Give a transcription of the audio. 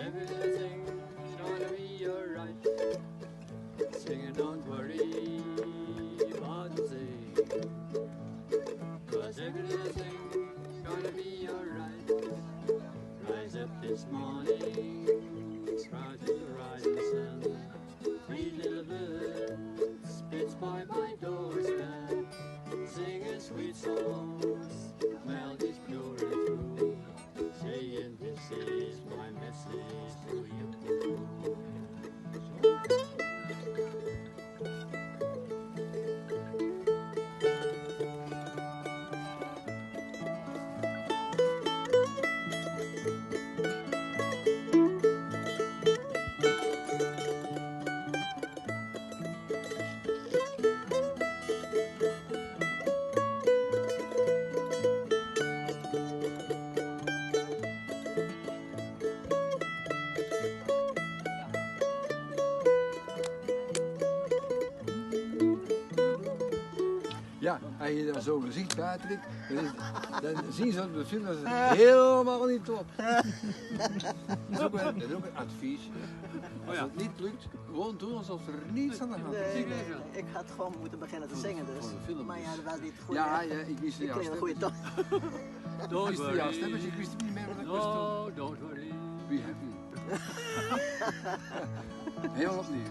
everything's gonna be alright. Singing, don't worry about the thing, 'cause everything's gonna be alright. Rise up this morning, proud to the rising sun. Three little birds spits by my doorstep, singing sweet songs, melodies pure and true, saying this is my message to you. Ja, als je dan zo gezicht Patrick, dan zien ze op de film dat het helemaal niet top. Dat is ook een advies. Als het niet lukt, gewoon doen alsof er niets aan de hand is. Ik had gewoon moeten beginnen te zingen dus. Voor de film Maar ja, dus. dat was niet goed. Ja, ik wist Ik jouw kreeg een stem. goede toon. Ik Don't wist jouw stem, dus ik wist niet meer wat ik moest doen. No, don't worry. Be happy. Helemaal opnieuw.